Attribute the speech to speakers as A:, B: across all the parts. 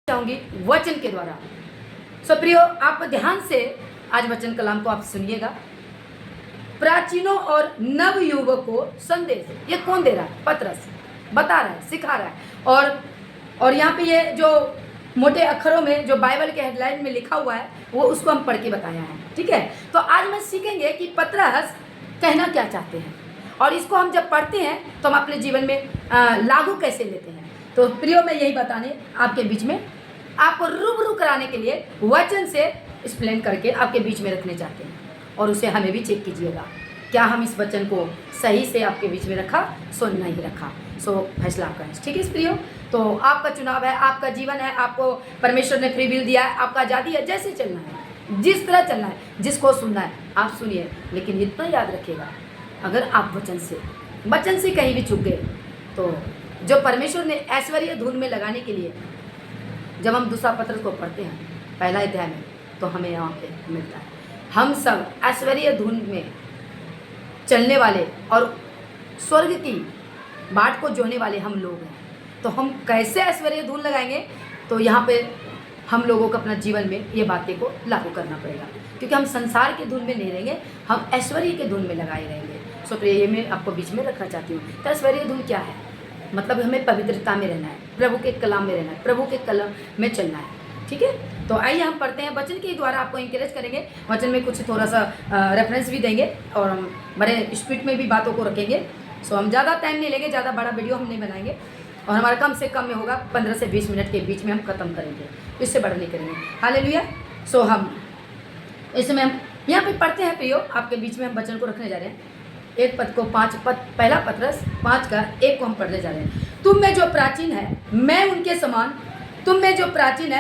A: चाहूंगी वचन के द्वारा। सो प्रियो, आप ध्यान से आज वचन कलाम को आप सुनिएगा। प्राचीनों और नव युवक को संदेश, ये कौन दे रहा है? पतरस बता रहा है, सिखा रहा है। और यहाँ पे ये जो मोटे अक्षरों में जो बाइबल के हेडलाइन में लिखा हुआ है वो उसको हम पढ़ के बताया है। ठीक है, तो आज मैं सीखेंगे कि पतरस कहना क्या चाहते हैं और इसको हम जब पढ़ते हैं तो हम अपने जीवन में लागू कैसे लेते हैं। तो प्रियो, मैं यही बताने आपके बीच में आपको रूबरू कराने के लिए वचन से एक्सप्लेन करके आपके बीच में रखने चाहते हैं, और उसे हमें भी चेक कीजिएगा क्या हम इस वचन को सही से आपके बीच में रखा सो नहीं रखा। सो फैसला आपका है। ठीक है प्रियो, तो आपका चुनाव है, आपका जीवन है, आपको परमेश्वर ने फ्री विल दिया है, आपका आज़ादी है। जैसे चलना है, जिस तरह चलना है, जिसको सुनना है आप सुनिए, लेकिन इतना याद रखिएगा अगर आप वचन से कहीं भी चूक गए तो जो परमेश्वर ने ऐश्वर्य धुन में लगाने के लिए, जब हम दूसरा पत्र को पढ़ते हैं पहला अध्याय में, तो हमें यहाँ पे मिलता है हम सब ऐश्वर्य धुन में चलने वाले और स्वर्ग की बाट को जोने वाले हम लोग हैं। तो हम कैसे ऐश्वर्य धुन लगाएंगे? तो यहाँ पे हम लोगों को अपना जीवन में ये बातें को लागू करना पड़ेगा, क्योंकि हम संसार के धुन में नहीं रहेंगे, हम ऐश्वर्य के धुन में लगाए रहेंगे। सो प्रिय, ये मैं आपको बीच में रखना चाहती हूँ। तो ऐश्वर्य धुन क्या है? मतलब हमें पवित्रता में रहना है, प्रभु के कलाम में रहना है, प्रभु के कलाम में चलना है। ठीक है, तो आइए हम पढ़ते हैं। वचन के द्वारा आपको इंकरेज करेंगे, वचन में कुछ थोड़ा सा रेफरेंस भी देंगे और हम बड़े स्पीड में भी बातों को रखेंगे। सो हम ज़्यादा टाइम नहीं लेंगे, ज़्यादा बड़ा वीडियो हम नहीं बनाएंगे, और हमारा कम से कम में होगा 15 से 20 मिनट के बीच में हम खत्म करेंगे, इससे बड़ा नहीं करेंगे। हालेलुया। सो हम इसमें हम यहाँ पे पढ़ते हैं प्रियो, आपके बीच में हम वचन को रखने जा रहे हैं। एक पद को 5 पद, पहला पत्रस 5 का 1 को हम पढ़ने जा रहे हैं। तुम में जो प्राचीन है मैं उनके समान, तुम में जो प्राचीन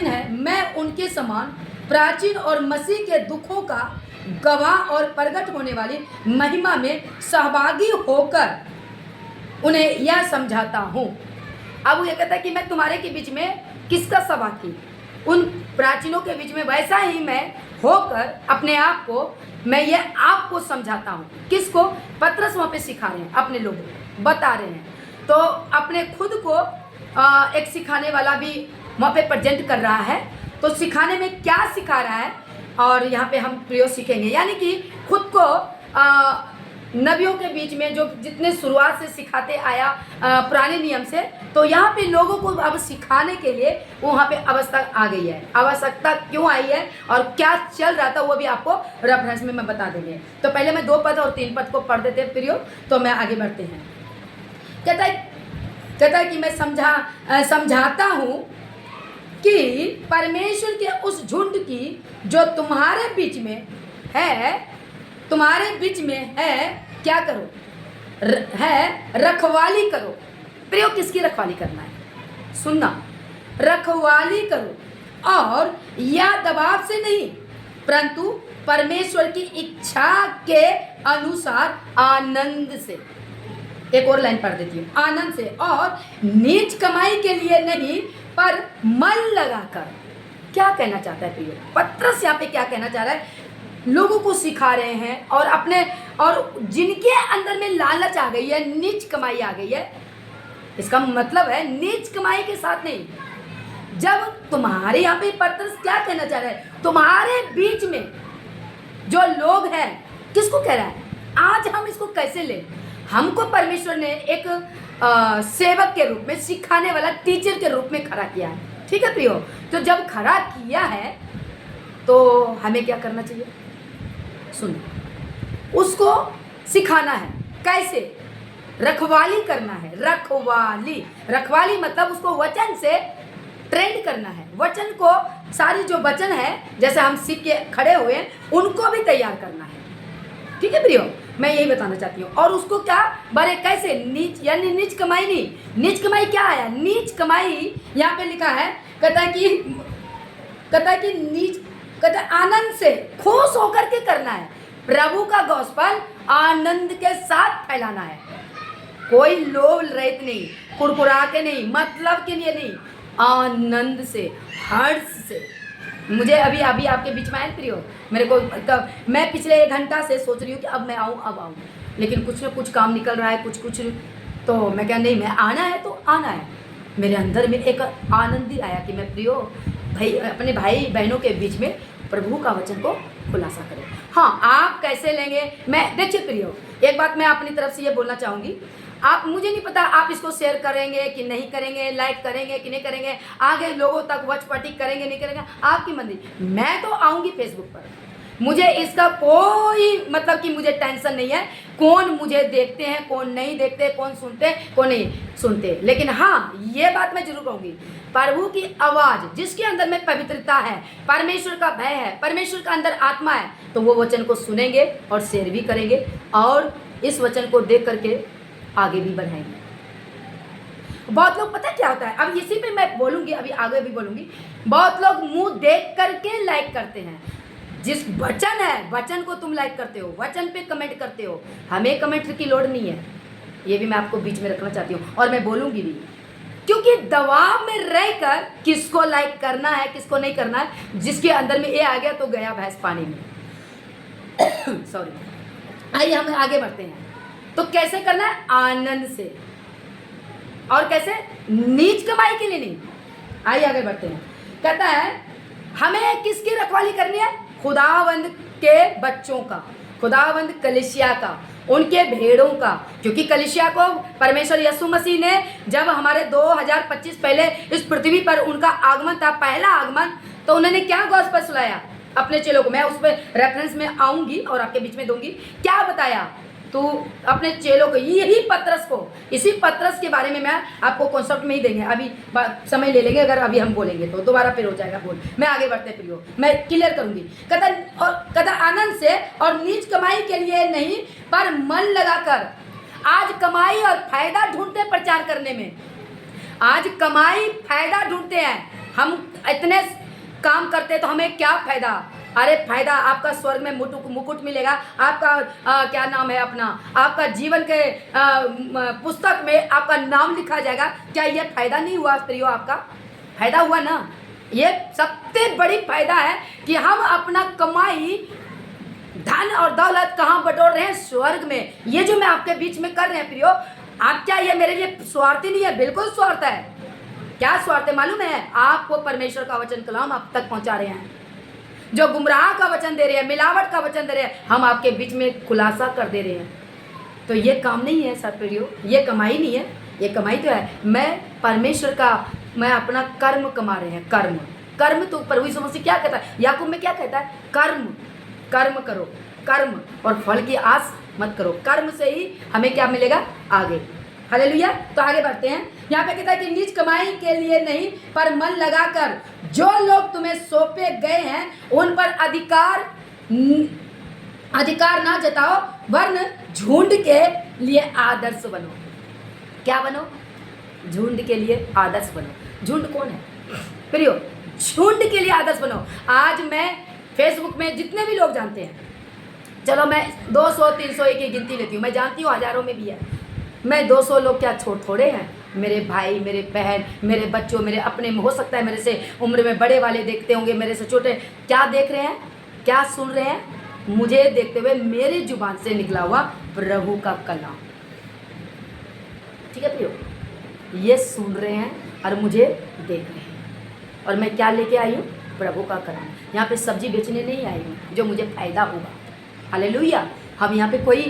A: है मैं उनके समान प्राचीन और मसीह के दुखों का गवाह और प्रकट होने वाली महिमा में सहभागी होकर उन्हें यह समझाता हूँ। अब वो ये कहता है कि मैं तुम्हारे के बीच में किसका सहभागी, उन प्राचीनों के बीच में वैसा ही मैं होकर अपने आप को, मैं ये आपको समझाता हूँ। किसको? पतरस वहाँ पे सिखा रहे हैं, अपने लोगों को बता रहे हैं। तो अपने खुद को एक सिखाने वाला भी वहाँ पे प्रेजेंट कर रहा है। तो सिखाने में क्या सिखा रहा है, और यहाँ पे हम प्रयोग सीखेंगे, यानी कि खुद को नबियों के बीच में जो जितने शुरुआत से सिखाते आया पुराने नियम से, तो यहाँ पे लोगों को अब सिखाने के लिए वहाँ पे अवस्था आ गई है। आवश्यकता क्यों आई है और क्या चल रहा था वो भी आपको रेफरेंस में मैं बता देंगे। तो पहले मैं 2 पद और 3 पद को पढ़ देते प्रियो, तो मैं आगे बढ़ते हैं। कहता है कि मैं समझाता हूँ कि परमेश्वर के उस झुंड की जो तुम्हारे बीच में है क्या करो? रखवाली करो। प्रियो, किसकी रखवाली करना है? सुनना, रखवाली करो, और या दबाव से नहीं परंतु परमेश्वर की इच्छा के अनुसार आनंद से। एक और लाइन पढ़ देती हूँ, आनंद से, और नीच कमाई के लिए नहीं पर मन लगाकर। क्या कहना चाहता है प्रियो? पतरस यहाँ पे क्या कहना चाह रहा है? लोगों को सिखा रहे हैं और जिनके अंदर में लालच आ गई है, नीच कमाई आ गई है, इसका मतलब है नीच कमाई के साथ नहीं। जब तुम्हारे यहाँ पे पतरस क्या कहना चाह रहा है? तुम्हारे बीच में जो लोग हैं, किसको कह रहा है? आज हम इसको कैसे लें? हमको परमेश्वर ने एक सेवक के रूप में, सिखाने वाला टीचर के रूप में खड़ा किया है। ठीक है प्रियो, तो जब खड़ा किया है तो हमें क्या करना चाहिए? सुनो, उसको सिखाना है। कैसे? रखवाली करना है। रखवाली मतलब उसको वचन से ट्रेंड करना है। वचन को, सारी जो वचन है जैसे हम सीख के खड़े हुए हैं, उनको भी तैयार करना है। ठीक है प्रियो, मैं यही बताना चाहती हूँ। और उसको क्या बड़े कैसे? नीच, यानी नीच कमाई नहीं। नीच कमाई क्या आया? नीच कमाई यहाँ पे लिखा है, कहता है आनंद से, खुश होकर के करना है। प्रभु का गॉस्पेल आनंद के साथ फैलाना है। कोई लोभ रहित नहीं, कुरकुरा के नहीं, मतलब के लिए नहीं, आनंद से, हर्ष से। मुझे अभी आपके बीच में आए प्रियो, मेरे को मैं पिछले 1 घंटा से सोच रही हूँ कि अब मैं आऊँ, लेकिन कुछ ना कुछ काम निकल रहा है, कुछ तो मैं क्या, नहीं, मैं आना है तो आना है। मेरे अंदर में एक आनंद ही आया कि मैं प्रियो भाई अपने भाई बहनों के बीच में प्रभु का वचन को खुलासा करें। हाँ, आप कैसे लेंगे, मैं देखिए प्रियो, एक बात मैं अपनी तरफ से ये बोलना चाहूँगी, आप, मुझे नहीं पता आप इसको शेयर करेंगे कि नहीं करेंगे, लाइक करेंगे कि नहीं करेंगे, आगे लोगों तक वच पटी करेंगे नहीं करेंगे, आपकी मर्जी। मैं तो आऊँगी फेसबुक पर, मुझे इसका कोई मतलब कि मुझे टेंशन नहीं है कौन मुझे देखते हैं कौन नहीं देखते, कौन सुनते हैं कौन नहीं सुनते, लेकिन हाँ ये बात मैं जरूर कहूँगी, प्रभु की आवाज़ जिसके अंदर में पवित्रता है, परमेश्वर का भय है, परमेश्वर का अंदर आत्मा है, तो वो वचन को सुनेंगे और शेयर भी करेंगे और इस वचन को देख करके आगे भी बढ़ाएंगे। बहुत लोग, पता क्या होता है, अब इसी पे मैं बोलूँगी, अभी आगे भी बोलूँगी, बहुत लोग मुंह देख करके लाइक करते हैं। जिस वचन है, वचन को तुम लाइक करते हो, वचन पे कमेंट करते हो, हमें कमेंट की लोड नहीं है, ये भी मैं आपको बीच में रखना चाहती हूँ और मैं बोलूँगी भी, क्योंकि दबाव में रहकर किसको लाइक करना है किसको नहीं करना है, जिसके अंदर में ये आ गया तो गया भैंस पानी में। सॉरी, आइए हम आगे बढ़ते हैं। तो कैसे करना है, आनंद से, और कैसे, नीच कमाई के लिए नहीं। आइए आगे बढ़ते हैं। कहता है हमें किसकी रखवाली करनी है, खुदावंद के बच्चों का, खुदावंद कलीसिया का, उनके भेड़ों का, क्योंकि कलीसिया को परमेश्वर यीशु मसीह ने जब हमारे 2025 पहले इस पृथ्वी पर उनका आगमन था, पहला आगमन, तो उन्होंने क्या गॉस्पेल सुनाया अपने चेलों को, मैं उस पर रेफरेंस में आऊँगी और आपके बीच में दूंगी, क्या बताया, तो अपने चेलों को, यही पतरस को, इसी पतरस के बारे में मैं आपको कॉन्सेप्ट में ही देंगे, अभी समय ले लेंगे, अगर अभी हम बोलेंगे तो दोबारा फिर हो जाएगा बोल, मैं आगे बढ़ते प्रियो, मैं क्लियर करूंगी। कदा आनंद से और नीच कमाई के लिए नहीं पर मन लगाकर, आज कमाई और फायदा ढूंढते प्रचार करने में, आज कमाई फायदा ढूंढते हैं, हम इतने काम करते तो हमें क्या फायदा, अरे फायदा आपका स्वर्ग में मुकुट मिलेगा, आपका क्या नाम है अपना, आपका जीवन के पुस्तक में आपका नाम लिखा जाएगा, क्या ये फायदा नहीं हुआ प्रियो, आपका फायदा हुआ ना। ये सबसे बड़ी फायदा है कि हम अपना कमाई धन और दौलत कहाँ बटोर रहे हैं, स्वर्ग में। ये जो मैं आपके बीच में कर रहे हैं प्रियो, आप क्या ये मेरे लिए स्वार्थी नहीं है, बिल्कुल स्वार्थ है। क्या स्वार्थ है मालूम है, आपको परमेश्वर का वचन कलाम आप तक पहुंचा रहे हैं, जो गुमराह का वचन दे रहे हैं, मिलावट का वचन दे रहे हैं, हम आपके बीच में खुलासा कर दे रहे हैं। तो ये काम नहीं है सर प्रियो, ये कमाई नहीं है, ये कमाई तो है, मैं परमेश्वर का, मैं अपना कर्म कमा रहे हैं, कर्म, कर्म तो प्रभु यीशु मसीह क्या कहता है, याकूब में क्या कहता है, कर्म, कर्म करो, कर्म, और फल की आस मत करो, कर्म से ही हमें क्या मिलेगा आगे। हालेलुया। तो आगे बढ़ते हैं, यहाँ पे कहता है कि नीच कमाई के लिए नहीं पर मन लगाकर जो लोग तुम्हें सौंपे गए हैं उन पर अधिकार ना जताओ, वरन झुंड के लिए आदर्श बनो। क्या बनो, झुंड के लिए आदर्श बनो। झुंड कौन है प्रियो, झुंड के लिए आदर्श बनो। आज मैं फेसबुक में जितने भी लोग जानते हैं, चलो मैं 200 300 की गिनती लेती हूँ, मैं जानती हूँ हजारों में भी है, मैं 200 लोग क्या थोड़े हैं, मेरे भाई, मेरे बहन, मेरे बच्चों, मेरे अपने, हो सकता है मेरे से उम्र में बड़े वाले देखते होंगे, मेरे से छोटे, क्या देख रहे हैं, क्या सुन रहे हैं, मुझे देखते हुए मेरी जुबान से निकला हुआ प्रभु का कलाम। ठीक है प्रियो, ये सुन रहे हैं और मुझे देख रहे हैं, और मैं क्या लेके आई हूँ, प्रभु का कलाम। यहाँ पे सब्जी बेचने नहीं आई हूँ जो मुझे फायदा होगा, हालेलुया। हम यहाँ पे कोई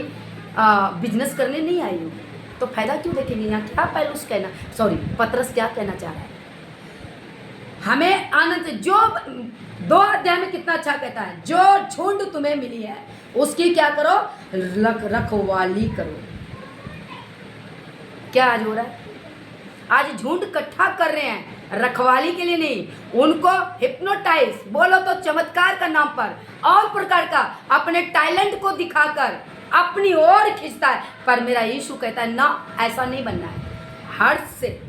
A: बिजनेस करने नहीं आई हूँ, तो फायदा क्यों देखेंगे, यहाँ क्या पहलूस कहना, सॉरी पतरस क्या कहना चाह रहा है, हमें आनंद, जो 2 अध्याय में कितना अच्छा कहता है, जो झुंड तुम्हें मिली है उसकी क्या करो, रखवाली करो। क्या आज हो रहा है, आज झुंड इकट्ठा कर रहे हैं रखवाली के लिए नहीं, उनको हिप्नोटाइज बोलो तो चमत्कार का नाम पर और प्रकार का अपने टैलेंट को दिखाकर अपनी ओर खींचता है, पर मेरा यीशु कहता है ना, ऐसा नहीं बनना है। हर्ष से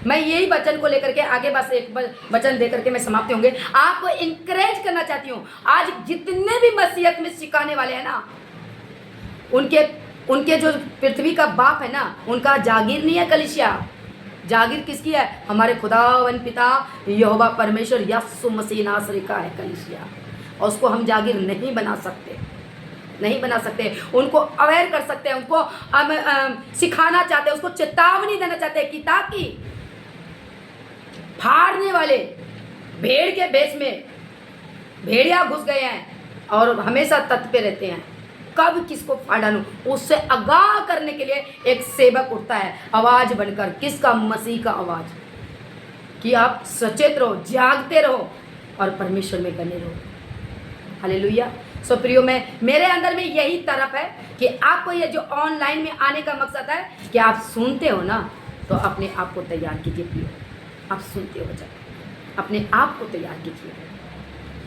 A: मैं यही वचन को लेकर के आगे बस एक वचन दे करके मैं समाप्त होंगे, आपको इंकरेज करना चाहती हूँ। आज जितने भी मसीहत में सिखाने वाले हैं ना, उनके जो पृथ्वी का बाप है ना, उनका जागीर नहीं है कलीसिया, जागीर किसकी है, हमारे खुदावन पिता यहोवा परमेश्वर यीशु मसीह नासरी का है कलीसिया, और उसको हम जागीर नहीं बना सकते, नहीं बना सकते। उनको अवेयर कर सकते हैं, उनको सिखाना चाहते हैं, उसको चेतावनी देना चाहते हैं कि ताकि फाड़ने वाले भेड़ के भेष में भेड़िया घुस गए हैं और हमेशा तट पे रहते हैं, कब किसको फाड़ डालूं, उससे आगाह करने के लिए एक सेवक उठता है आवाज बनकर। किसका? मसीह का आवाज, कि आप सचेत रहो, जागते रहो और परमेश्वर में बने रहो। हालेलुया। सो प्रियो, मेरे अंदर में यही तरफ है कि आपको ये जो ऑनलाइन में आने का मकसद है कि आप सुनते हो ना, तो अपने आप को तैयार कीजिए प्रियो। आप सुनते हो बच्चा, अपने आप को तैयार कीजिए।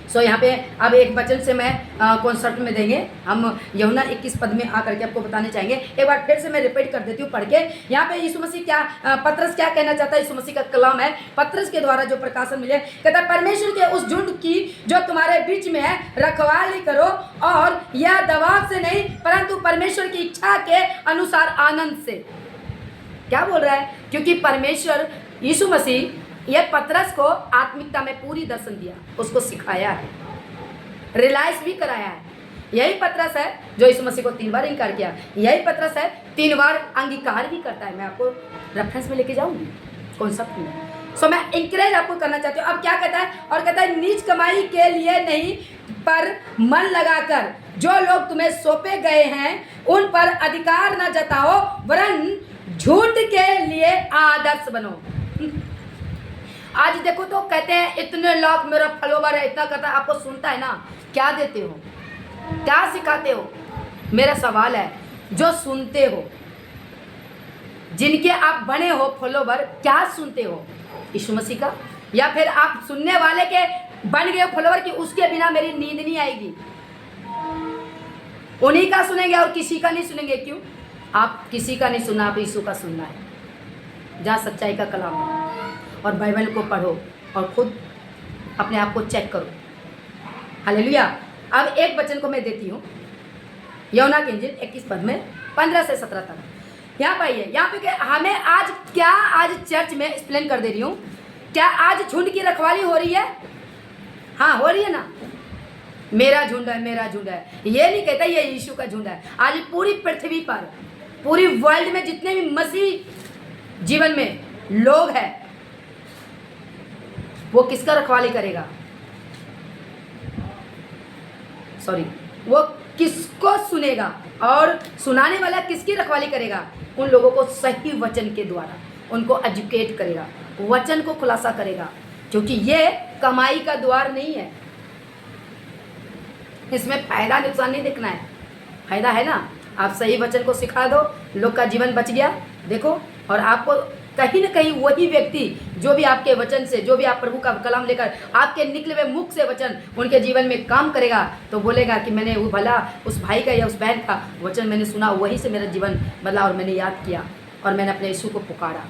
A: सो यहाँ पे अब एक वचन से मैं कॉन्सेप्ट में देंगे हम, यूहन्ना 21 पद में आकर के आपको बताने चाहेंगे। एक बार फिर से मैं रिपीट कर देती हूँ पढ़ के। यहाँ पे यीशु मसीह क्या, पतरस क्या कहना चाहता है, यीशु मसीह का कलाम है, पतरस के द्वारा जो प्रकाशन मिले। कहता है, परमेश्वर के उस झुंड की जो तुम्हारे बीच में है रखवाली करो, और यह दबाव से नहीं परंतु परमेश्वर की इच्छा के अनुसार आनंद से। क्या बोल रहा है? क्योंकि परमेश्वर यीशु मसीह ये पतरस को आत्मिकता में पूरी दर्शन दिया, उसको सिखाया है, रियलाइज भी कराया है। यही पतरस है जो यीशु मसीह को 3 बार इनकार किया, यही पतरस है 3 बार अंगीकार भी करता है। मैं आपको रेफरेंस में लेके जाऊंगी कॉन्सेप्ट में। सो मैं इंकरेज आपको करना चाहती हूँ। अब क्या कहता है? और कहता है, नीच कमाई के लिए नहीं पर मन लगाकर जो लोग तुम्हें सौंपे गए हैं उन पर अधिकार न जताओ, वरन झूठ के लिए आदर्श बनो। आज देखो तो कहते हैं इतने लाख मेरा फॉलोवर है, इतना करता है, आपको सुनता है ना, क्या देते हो, क्या सिखाते हो? मेरा सवाल है, जो सुनते हो, जिनके आप बने हो फॉलोवर, क्या सुनते हो? यीशु मसीह का, या फिर आप सुनने वाले के बन गए फॉलोवर कि उसके बिना मेरी नींद नहीं आएगी, उन्हीं का सुनेंगे और किसी का नहीं सुनेंगे? क्यों? आप किसी का नहीं सुनना, आप यीशु का सुनना है, जहाँ सच्चाई का कलाम है। और बाइबल को पढ़ो और खुद अपने आप को चेक करो। हालेलुया। अब एक वचन को मैं देती हूँ, यूहन्ना की इंजील 21 पद में 15 से 17 तक। यहाँ पर आइए, यहाँ पे हमें आज क्या, आज चर्च में एक्सप्लेन कर दे रही हूँ, क्या आज झुंड की रखवाली हो रही है? हाँ, हो रही है ना। मेरा झुंड है, मेरा झुंड है, ये नहीं कहता ये यीशु का झुंड है। आज पूरी पृथ्वी पर, पूरी वर्ल्ड में जितने भी मसीह जीवन में लोग हैं, वो किसका रखवाली करेगा? सॉरी, वो किसको सुनेगा और सुनाने वाला किसकी रखवाली करेगा? उन लोगों को सही वचन के द्वारा उनको एजुकेट करेगा, वचन को खुलासा करेगा, क्योंकि ये कमाई का द्वार नहीं है। इसमें फायदा नुकसान नहीं देखना है, फायदा है ना। आप सही वचन को सिखा दो, लोग का जीवन बच गया, देखो। और आपको कहीं ना कहीं वही व्यक्ति जो भी आपके वचन से, जो भी आप प्रभु का कलाम लेकर आपके निकले हुए मुख से वचन उनके जीवन में काम करेगा, तो बोलेगा कि मैंने वो भला उस भाई का या उस बहन का वचन मैंने सुना, वहीं से मेरा जीवन बदला और मैंने याद किया और मैंने अपने यीशु को पुकारा।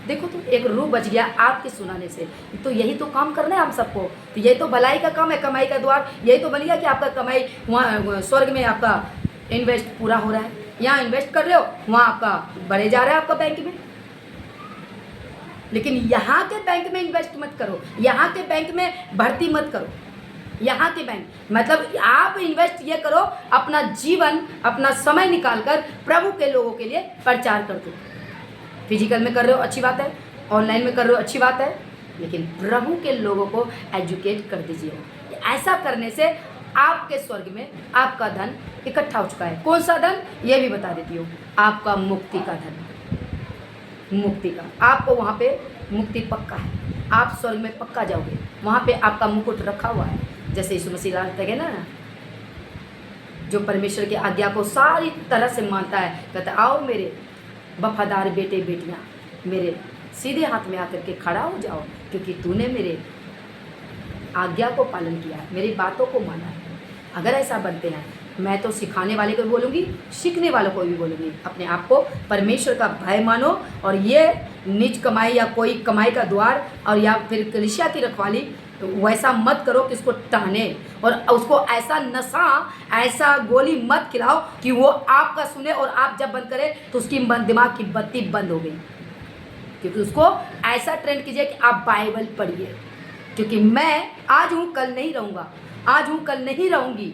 A: देखो तो एक रूह बच गया आपके सुनाने से। तो यही तो काम करना है हम सबको। तो यही तो भलाई का काम है, कमाई का द्वार यही तो बन गया कि आपका कमाई वहाँ स्वर्ग में आपका इन्वेस्ट पूरा हो रहा है। यहाँ इन्वेस्ट कर रहे हो, वहाँ आपका बढ़े जा रहा है आपका बैंक में। लेकिन यहाँ के बैंक में इन्वेस्ट मत करो, यहाँ के बैंक में भर्ती मत करो। यहाँ के बैंक मतलब आप इन्वेस्ट ये करो, अपना जीवन, अपना समय निकाल कर प्रभु के लोगों के लिए प्रचार कर दो। फिजिकल में कर रहे हो अच्छी बात है, ऑनलाइन में कर रहे हो अच्छी बात है, लेकिन प्रभु के लोगों को एजुकेट कर दीजिए। ऐसा करने से आपके स्वर्ग में आपका धन इकट्ठा हो चुका है। कौन सा धन, ये भी बता देती हूँ, आपका मुक्ति का धन, मुक्ति का। आपको वहाँ पे मुक्ति पक्का है, आप स्वर्ग में पक्का जाओगे, वहाँ पे आपका मुकुट रखा हुआ है। जैसे यीशु मसीह कहते हैं ना, जो परमेश्वर की आज्ञा को सारी तरह से मानता है, कहता है आओ मेरे वफादार बेटे बेटियाँ, मेरे सीधे हाथ में आकर के खड़ा हो जाओ, क्योंकि तूने मेरे आज्ञा को पालन किया है, मेरी बातों को माना है। अगर ऐसा बनते हैं, मैं तो सिखाने वाले को भी बोलूँगी, सीखने वालों को भी बोलूँगी, अपने आप को परमेश्वर का भय मानो। और ये निज कमाई या कोई कमाई का द्वार और या फिर कलीसिया की रखवाली वैसा मत करो कि उसको टहने, और उसको ऐसा नशा, ऐसा गोली मत खिलाओ कि वो आपका सुने और आप जब बंद करें तो उसकी दिमाग की बत्ती बंद हो गई। क्योंकि उसको ऐसा ट्रेंड कीजिए कि आप बाइबल पढ़िए, क्योंकि मैं आज हूँ कल नहीं रहूँगा, आज हूँ कल नहीं रहूँगी,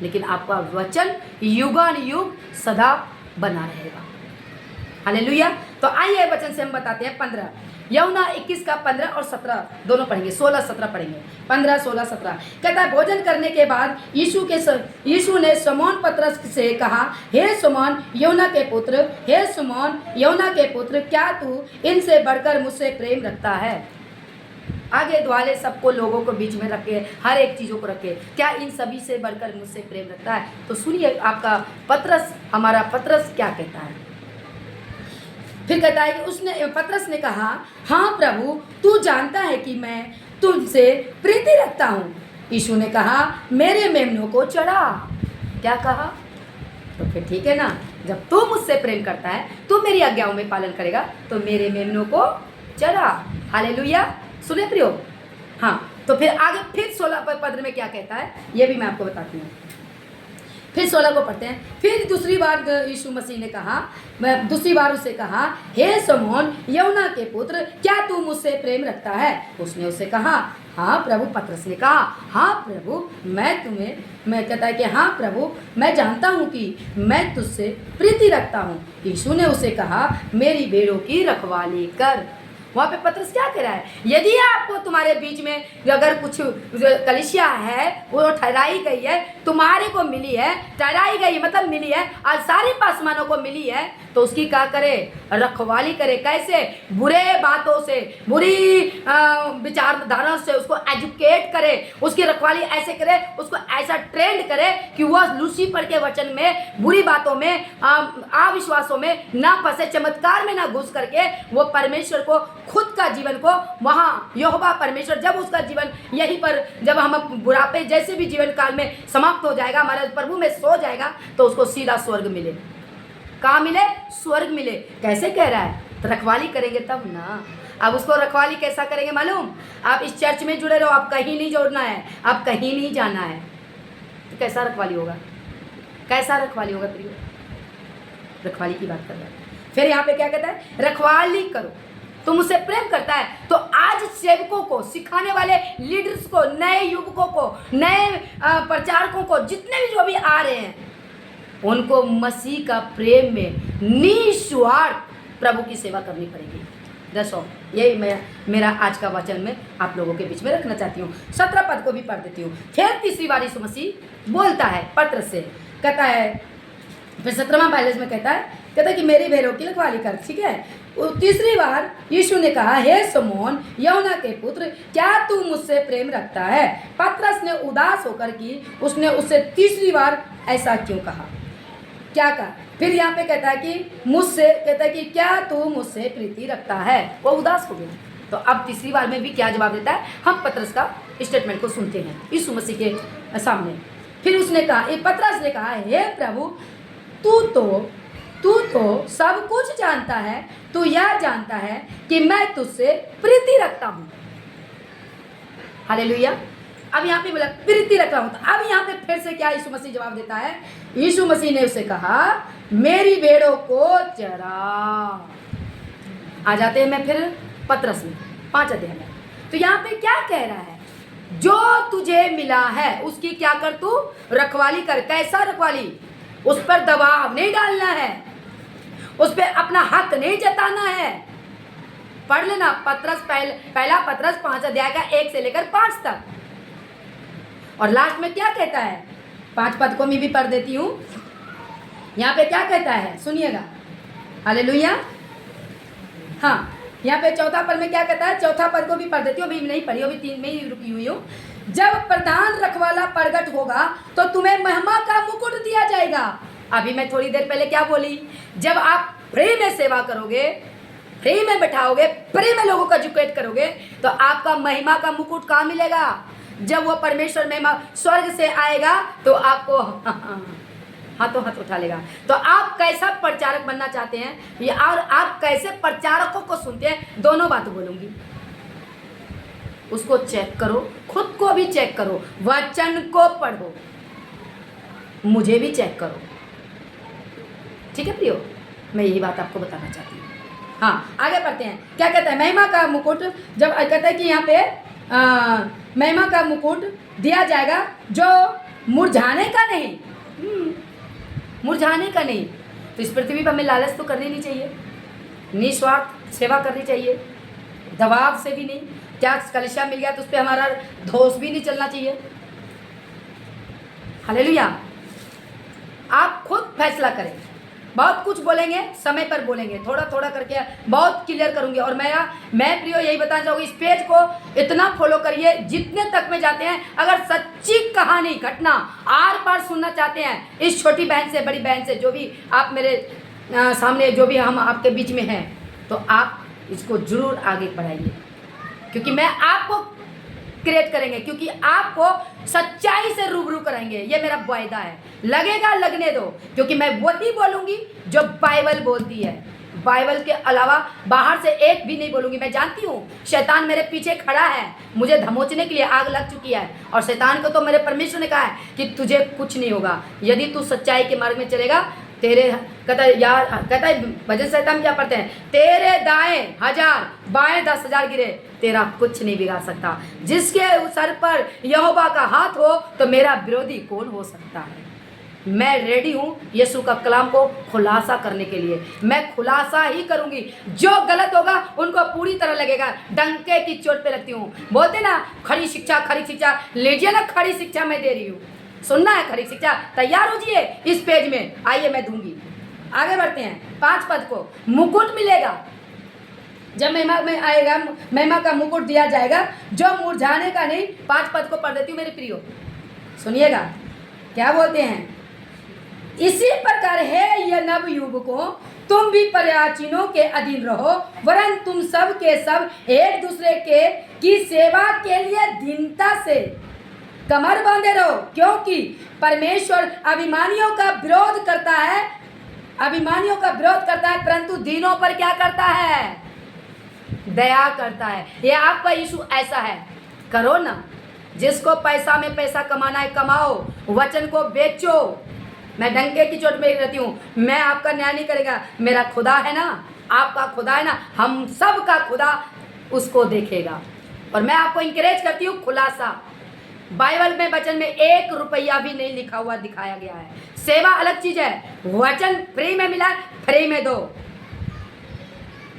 A: लेकिन आपका वचन युगानुयुग सदा बना रहेगा। हालेलुया। तो आइए वचन से हम बताते हैं 15 यूहन्ना 21 का 15 और 17 दोनों पढ़ेंगे, 16 17 पढ़ेंगे, 15 16 17 कहता है, भोजन करने के बाद यीशु ने शमौन पतरस से कहा, हे शमौन यूहन्ना के पुत्र, हे शमौन यूहन्ना के पुत्र, क्या तू इनसे बढ़कर मुझसे प्रेम रखता है? आगे द्वारे सबको लोगों को बीच में रखे, हर एक चीज़ों को रखे, क्या इन सभी से बढ़कर मुझसे प्रेम रखता है? तो सुनिए आपका पतरस, हमारा पतरस क्या कहता है। फिर कहता है कि पतरस ने कहा, हाँ प्रभु, तू जानता है कि मैं तुझसे प्रीति रखता हूँ। यीशु ने कहा, मेरे मेमनों को चढ़ा। क्या कहा? तो फिर ठीक है ना, जब तू मुझसे प्रेम करता है, तू मेरी आज्ञाओं में पालन करेगा, तो मेरे मेमनों को चढ़ा। हालेलुया। सुने प्रियो। हाँ, तो फिर आगे फिर 16 पद में क्या कहता है, ये भी मैं आपको बताती हूँ। फिर 16 को पढ़ते हैं। फिर दूसरी बार यीशु मसीह ने कहा, मैं दूसरी बार उसे कहा, हे शमौन यूहन्ना के पुत्र, क्या तू मुझसे प्रेम रखता है? उसने उसे कहा, हाँ प्रभु। पतरस ने कहा, हाँ प्रभु, मैं कहता है कि हाँ प्रभु, मैं जानता हूँ कि मैं तुझसे प्रीति रखता हूँ। यीशु ने उसे कहा, मेरी भेड़ों की रखवाली कर। वहाँ पे पतरस क्या कह रहा है, यदि आपको तुम्हारे बीच में अगर कुछ कलीसिया है, वो ठहराई गई है, तुम्हारे को मिली है, ठहराई गई मतलब मिली है, आज सारी पासमानों को मिली है, तो उसकी क्या करे? रखवाली करे। कैसे? बुरे बातों से, बुरी विचारधारा से उसको एजुकेट करे, उसकी रखवाली ऐसे करे, उसको ऐसा ट्रेंड करे कि वह लूसीफर के वचन में, बुरी बातों में, अविश्वासों में ना फंसे, चमत्कार में ना घुस करके वो परमेश्वर को, खुद का जीवन को, वहाँ यहोवा परमेश्वर जब उसका जीवन यहीं पर, जब हम बुढ़ापे जैसे भी जीवन काल में समाप्त हो जाएगा, हमारे प्रभु में सो जाएगा, तो उसको सीधा स्वर्ग मिले। कहाँ मिले? स्वर्ग मिले। कैसे कह रहा है? तो रखवाली करेंगे तब ना। अब उसको रखवाली कैसा करेंगे मालूम? आप इस चर्च में जुड़े रहो, आप कहीं नहीं जोड़ना है, आप कहीं नहीं जाना है, तो कैसा रखवाली होगा? कैसा रखवाली होगा प्रियो? रखवाली की बात कर रहा है। फिर यहाँ पे क्या कहता है? रखवाली करो। तुम उसे प्रेम करता है, तो आज सेवकों को, सिखाने वाले लीडर्स को, नए युवकों को, नए प्रचारकों को, जितने भी जो भी आ रहे हैं, उनको मसीह का प्रेम में निस्वार्थ प्रभु की सेवा करनी पड़ेगी। दसों, यही मैं मेरा आज का वचन में आप लोगों के बीच में रखना चाहती हूँ। 17 पद को भी पढ़ देती हूँ। फिर तीसरी बार यीशु मसीह बोलता है पतरस से, कहता है, फिर 17वां पैलेस में कहता है कि मेरी भेड़ों की रखवाली कर। ठीक है। तीसरी बार यीशु ने कहा, हे शमौन यूहन्ना के पुत्र, क्या तू मुझसे प्रेम रखता है? पतरस ने उदास होकर कि उसने उससे तीसरी बार ऐसा क्यों कहा। क्या कहा? फिर यहाँ पे कहता है कि मुझसे, कहता है कि क्या तू मुझसे प्रीति रखता है? वो उदास हो गया। तो अब तीसरी बार में भी क्या जवाब देता है, हम पतरस का स्टेटमेंट को सुनते हैं यीशु मसीह के सामने। फिर उसने कहा, पतरस ने कहा, हे प्रभु, तू तो सब कुछ जानता है, तू यह जानता है कि मैं तुझसे प्रीति रखता हूँ। हालेलुया। अब यहाँ पे बोला प्रीति रखता हूँ। तो अब यहाँ पे फिर से क्या यीशु मसीह जवाब देता है? यीशु मसीह ने उसे कहा, मेरी भेड़ों को चरा। आ जाते हैं मैं फिर पतरस में 5 अध्याय में। तो यहाँ पे क्या कह रहा है? जो तुझे मिला है उसकी क्या कर? तू रखवाली कर। कैसा रखवाली? उस पर दबाव नहीं डालना है, उस पर अपना हक नहीं जताना है। पढ़ लेना पतरस, पहला पतरस 5 अध्याय का 1 से लेकर 5 तक। और लास्ट में क्या कहता है? 5 पद को मैं भी पढ़ देती हूँ। यहाँ पे क्या कहता है सुनिएगा। हालेलुया। हाँ, यहाँ पे 4 पद में क्या कहता है? 4 पद को भी पढ़ देती हूँ, अभी नहीं पढ़ी, अभी 3 में ही रुकी हुई हूँ। जब प्रधान रखवाला प्रगट होगा तो तुम्हें महिमा का मुकुट दिया जाएगा। अभी मैं थोड़ी देर पहले क्या बोली? जब आप फ्री में सेवा करोगे, फ्री में बैठाओगे, फ्री में लोगों को एजुकेट करोगे, तो आपका महिमा का मुकुट कहाँ मिलेगा? जब वो परमेश्वर महिमा स्वर्ग से आएगा तो आपको हाथों हाथ उठा लेगा। तो आप कैसा प्रचारक बनना चाहते हैं, ये और आप कैसे प्रचारकों को सुनते हैं, दोनों बात बोलूंगी। उसको चेक करो, खुद को भी चेक करो, वचन को पढ़ो, मुझे भी चेक करो। ठीक है प्रियो, मैं यही बात आपको बताना चाहती हूँ। हाँ, आगे पढ़ते हैं। क्या कहता है? महिमा का मुकुट, जब कहता है कि यहाँ पे महिमा का मुकुट दिया जाएगा जो मुरझाने का नहीं, मुरझाने का नहीं। तो इस पृथ्वी पर हमें लालच तो करनी नहीं चाहिए। निस्वार्थ सेवा करनी चाहिए, दबाव से भी नहीं। क्या कलिशा मिल गया तो उस पर हमारा दोष भी नहीं चलना चाहिए। हालेलुया। आप खुद फैसला करें। बहुत कुछ बोलेंगे, समय पर बोलेंगे, थोड़ा थोड़ा करके बहुत क्लियर करूंगी। और मैं प्रियो यही बताना चाहूँगी, इस पेज को इतना फॉलो करिए जितने तक में जाते हैं। अगर सच्ची कहानी घटना आर पार सुनना चाहते हैं इस छोटी बहन से, बड़ी बहन से, जो भी आप मेरे सामने, जो भी हम आपके बीच में हैं, तो आप इसको जरूर आगे बढ़ाइए, क्योंकि मैं आपको क्रिएट करेंगे, क्योंकि आपको सच्चाई से रूबरू कराएंगे। ये मेरा वायदा है। लगेगा लगने दो, क्योंकि मैं वही बोलूंगी जो बाइबल बोलती है। बाइबल के अलावा बाहर से एक भी नहीं बोलूंगी। मैं जानती हूँ शैतान मेरे पीछे खड़ा है, मुझे धमोचने के लिए आग लग चुकी है। और शैतान को तो मेरे परमेश्वर ने कहा है कि तुझे कुछ नहीं होगा यदि तू सच्चाई के मार्ग में चलेगा। तेरे कहता है भजन संहिता में क्या पढ़ते हैं, तेरे दाएं 1000 बाएं 10,000 गिरे, तेरा कुछ नहीं बिगाड़ सकता। जिसके सर पर यहोवा का हाथ हो तो मेरा विरोधी कौन हो सकता है। मैं रेडी हूँ यीशु का कलाम को खुलासा करने के लिए। मैं खुलासा ही करूंगी, जो गलत होगा उनको पूरी तरह लगेगा। डंके की चोट पे रखती हूँ। बोलते ना खड़ी शिक्षा लीजिए ना, खड़ी शिक्षा मैं दे रही हूँ। सुनना है खड़ी शिक्षा, तैयार हो जाइए इस पेज में, आइए मैं दूंगी। आगे बढ़ते हैं। 5 पद को मुकुट मिलेगा जब महिमा में आएगा, महिमा का मुकुट दिया जाएगा जो मुरझाने का नहीं। 5 पद को पढ़ देती हूँ मेरे प्रियो, सुनिएगा क्या बोलते हैं। इसी प्रकार है यह नव युवकों, तुम भी प्राचीनों के अधीन रहो, वरन तुम सब के सब एक दूसरे के की सेवा के लिए दीनता से कमर बांधे रहो, क्योंकि परमेश्वर अभिमानियों का विरोध करता है, अभिमानियों का विरोध करता है, परंतु दीनों पर क्या करता है, दया करता है। ये आपका यीशु ऐसा है। करो ना, जिसको पैसा में पैसा कमाना है कमाओ, वचन को बेचो। मैं डंके की चोट में रहती हूँ, मैं आपका न्याय नहीं करेगा। मेरा खुदा है ना, आपका खुदा है ना, हम सब का खुदा उसको देखेगा। और मैं आपको इंकरेज करती हूँ खुलासा। बाइबल में वचन में 1 रुपया भी नहीं लिखा हुआ दिखाया गया है। सेवा अलग चीज है, वचन फ्री में मिला, फ्री में दो,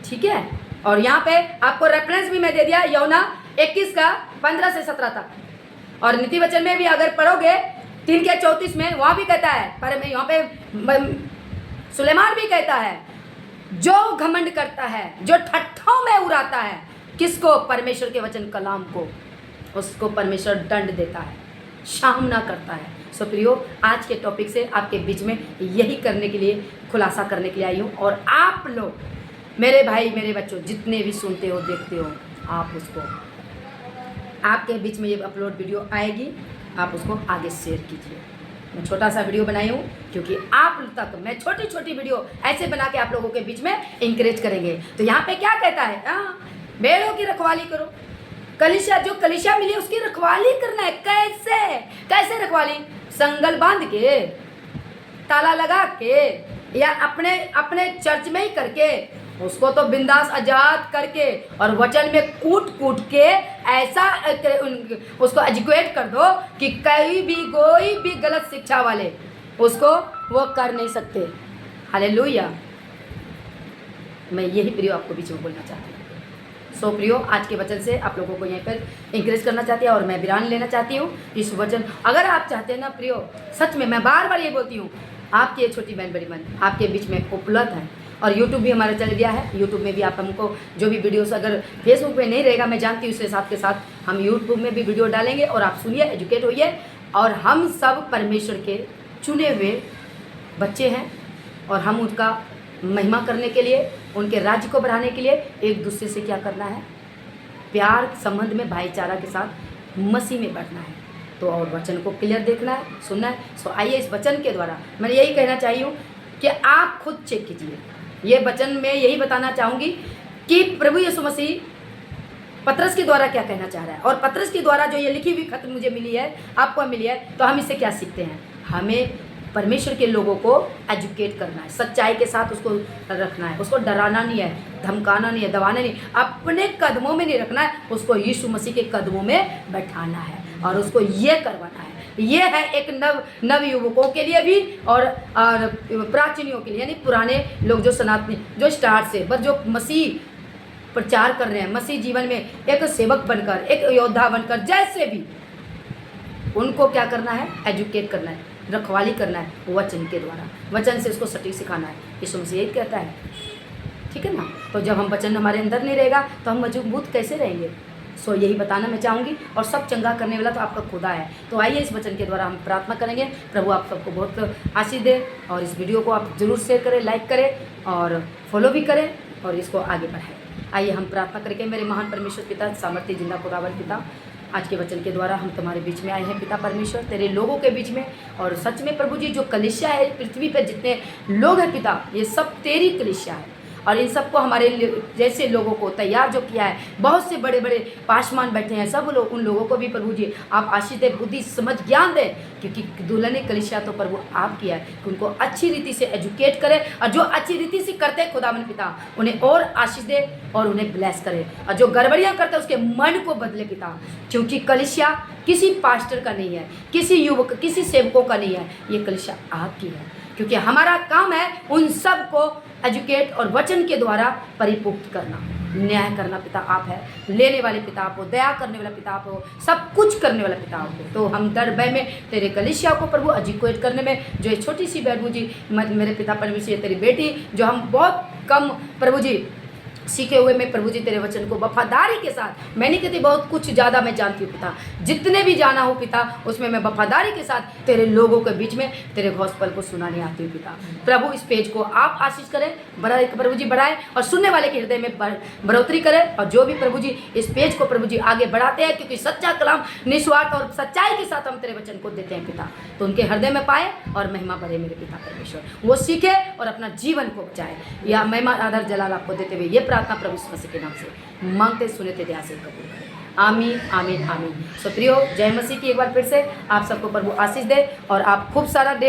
A: ठीक है। और यहाँ पे आपको रेफरेंस भी मैं दे दिया, यूहन्ना 21 का 15 से 17 तक। और नीति वचन में भी अगर पढ़ोगे 3 के 34 में, वहाँ भी कहता है, पर मैं यहाँ पे सुलेमान भी कहता है, जो घमंड करता है, जो ठट्ठों में उड़ाता है, किसको, परमेश्वर के वचन कलाम को, उसको परमेश्वर दंड देता है, सामना करता है। सो प्रियो, आज के टॉपिक से आपके बीच में यही करने के लिए, खुलासा करने के लिए आई हूँ। और आप लोग मेरे भाई मेरे बच्चों जितने भी सुनते हो देखते हो, आप उसको, आपके बीच में ये अपलोड वीडियो आएगी, आप उसको आगे शेयर कीजिए। मैं छोटा सा वीडियो बनाई हूँ क्योंकि आप तक मैं छोटी छोटी वीडियो ऐसे बना के आप लोगों के बीच में इंकरेज करेंगे। तो यहाँ पे क्या कहता है, भेड़ों की रखवाली करो। कलिशा, जो कलिशा मिली उसकी रखवाली करना है। कैसे कैसे रखवाली, संगल बांध के, ताला लगा के, या अपने अपने चर्च में ही करके, उसको तो बिंदास आजाद करके और वचन में कूट कूट के ऐसा उसको एजुकेट कर दो कि कोई भी गलत शिक्षा वाले उसको वो कर नहीं सकते। हालेलुया। मैं यही प्रियो आपको बीच में बोलना चाहती हूँ। सो प्रियो, आज के वचन से आप लोगों को यहीं पर इंकरेज करना चाहती हूँ और मैं विराम लेना चाहती हूँ इस वचन। अगर आप चाहते हैं ना प्रियो, सच में मैं बार बार ये बोलती हूँ, आपकी ये छोटी बहन बड़ी बहन आपके बीच में उपलब्ध है। और यूट्यूब भी हमारा चल गया है, यूट्यूब में भी आप हमको जो भी वीडियोस, अगर फेसबुक पे नहीं रहेगा मैं जानती हूँ, उसके साथ के साथ हम यूट्यूब में भी वीडियो डालेंगे और आप सुनिए, एजुकेट होइए। और हम सब परमेश्वर के चुने हुए बच्चे हैं और हम उनका महिमा करने के लिए, उनके राज्य को बढ़ाने के लिए एक दूसरे से क्या करना है, प्यार संबंध में भाईचारा के साथ मसीह में बढ़ना है। तो और वचन को क्लियर देखना है, सुनना है। सो आइए इस वचन के द्वारा मैं यही कहना चाहिए हूँ कि आप खुद चेक कीजिए। ये वचन में यही बताना चाहूँगी कि प्रभु यीशु मसीह पतरस के द्वारा क्या कहना चाह रहा है, और पतरस के द्वारा जो ये लिखी हुई खत मुझे मिली है, आपको मिली है, तो हम इससे क्या सीखते हैं। हमें परमेश्वर के लोगों को एजुकेट करना है, सच्चाई के साथ उसको रखना है, उसको डराना नहीं है, धमकाना नहीं है, दबाना नहीं, अपने कदमों में नहीं रखना है, उसको यीशु मसीह के कदमों में बैठाना है। और उसको ये करवाना है। ये है एक नव युवकों के लिए भी और प्राचीनियों के लिए, यानी पुराने लोग जो सनातनी जो स्टार्ट से बस जो मसीह प्रचार कर रहे हैं, मसीह जीवन में एक सेवक बनकर, एक योद्धा बनकर, जैसे भी उनको क्या करना है, एजुकेट करना है, रखवाली करना है वचन के द्वारा, वचन से इसको सटीक सिखाना है। यीशु मसीह यही कहता है, ठीक है ना। तो जब हम वचन हमारे अंदर नहीं रहेगा तो हम मजबूत कैसे रहेंगे। सो यही बताना मैं चाहूँगी। और सब चंगा करने वाला तो आपका खुदा है। तो आइए इस वचन के द्वारा हम प्रार्थना करेंगे। प्रभु आप सबको बहुत आशीष दे और इस वीडियो को आप जरूर शेयर करें, लाइक करें और फॉलो भी करें और इसको आगे बढ़ाएं। आइए हम प्रार्थना करेंगे। मेरे महान परमेश्वर पिता, सामर्थ्य जिंदा खुदावन पिता, आज के वचन के द्वारा हम तुम्हारे बीच में आए हैं पिता परमेश्वर, तेरे लोगों के बीच में। और सच में प्रभु जी, जो कलीसिया है पृथ्वी पर जितने लोग हैं पिता, ये सब तेरी कलीसिया है। और इन सबको हमारे जैसे लोगों को तैयार जो किया है, बहुत से बड़े बड़े पासवान बैठे हैं, सब लोग, उन लोगों को भी प्रभु जी आप आशीष दे, बुद्धि समझ ज्ञान दे, क्योंकि दुल्हन कलीसिया तो प्रभु आप किया है कि उनको अच्छी रीति से एजुकेट करे। और जो अच्छी रीति से करते हैं खुदावन पिता, उन्हें और आशीष दे और उन्हें ब्लेस करे। और जो गड़बड़ियाँ करते हैं उसके मन को बदले पिता, क्योंकि कलीसिया किसी पास्टर का नहीं है, किसी युवक, किसी सेवकों का नहीं है, ये कलीसिया आपकी है। क्योंकि हमारा काम है उन सब को एजुकेट और वचन के द्वारा परिपुक्त करना, न्याय करना पिता आप है, लेने वाले पिता आप हो, दया करने वाला पिता आप हो, सब कुछ करने वाला पिता आप हो। तो हम डर भय में तेरे कलीसिया को प्रभु एजुकेट करने में, जो एक छोटी सी प्रभु जी मेरे पिता परमेश्वर तेरी बेटी, जो हम बहुत कम प्रभु जी सीखे हुए मैं प्रभु जी तेरे वचन को वफादारी के साथ, मैं नहीं कहती बहुत कुछ ज़्यादा मैं जानती हूँ पिता, जितने भी जाना हो पिता उसमें मैं वफादारी के साथ तेरे लोगों के बीच में तेरे गॉस्पेल को सुनाने आती हूँ पिता। प्रभु इस पेज को आप आशीष करें, बड़ा प्रभु जी बढ़ाएं और सुनने वाले के हृदय में बढ़ोतरी करें। और जो भी प्रभु जी इस पेज को प्रभु जी आगे बढ़ाते हैं, क्योंकि सच्चा कलाम निस्वार्थ और सच्चाई के साथ हम तेरे वचन को देते हैं पिता, तो उनके हृदय में पाए और महिमा बढ़े मेरे पिता परमेश्वर, वो सीखे और अपना जीवन को बचाए। या महिमा आदर जलाल आपको देते हुए ये प्रार्थना प्रभु यीशु मसीह के नाम से मांगते सुनते ध्यान से कबूल करें। आमीन आमीन आमीन। सो प्रियो, जय मसीह की एक बार फिर से आप सबको प्रभु आशीष दे और आप खूब सारा